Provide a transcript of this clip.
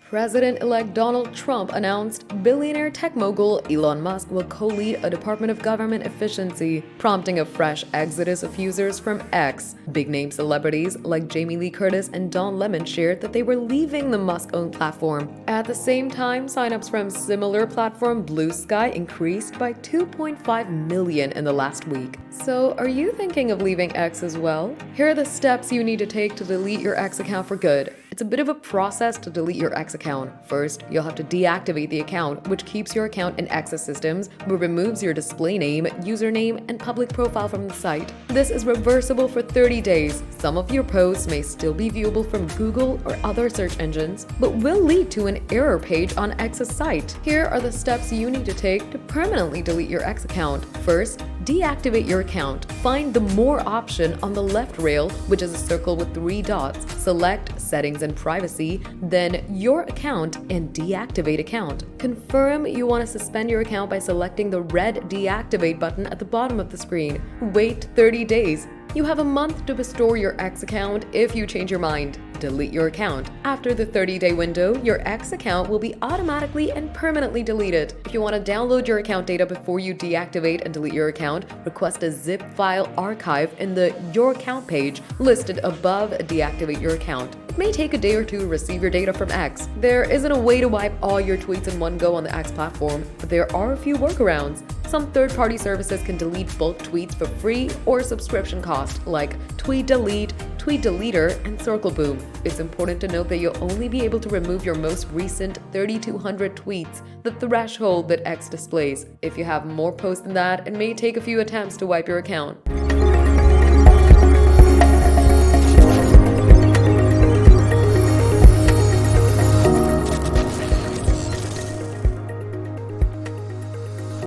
President-elect Donald Trump announced billionaire tech mogul Elon Musk will co-lead a Department of Government Efficiency, prompting a fresh exodus of users from X. Big-name celebrities like Jamie Lee Curtis and Don Lemon shared that they were leaving the Musk-owned platform. At the same time, signups from similar platform Blue Sky increased by 2.5 million in the last week. So, are you thinking of leaving X as well? Here are the steps you need to take to delete your X account for good. It's a bit of a process to delete your X account. First, you'll have to deactivate the account, which keeps your account in X's systems, but removes your display name, username, and public profile from the site. This is reversible for 30 days. Some of your posts may still be viewable from Google or other search engines, but will lead to an error page on X's site. Here are the steps you need to take to permanently delete your X account. First, deactivate your account. Find the More option on the left rail, which is a circle with 3 dots. Select Settings and Privacy, then Your Account, and Deactivate Account. Confirm you want to suspend your account by selecting the red Deactivate button at the bottom of the screen. Wait 30 days. You have a month to restore your X account if you change your mind. Delete your account. After the 30-day window, your X account will be automatically and permanently deleted. If you want to download your account data before you deactivate and delete your account, request a zip file archive in the Your Account page listed above Deactivate Your Account. It may take a day or two to receive your data from X. There isn't a way to wipe all your tweets in one go on the X platform, but there are a few workarounds. Some third-party services can delete bulk tweets for free or subscription cost, like Tweet Delete, Tweet Deleter, and Circle Boom. It's important to note that you'll only be able to remove your most recent 3,200 tweets, the threshold that X displays. If you have more posts than that, it may take a few attempts to wipe your account.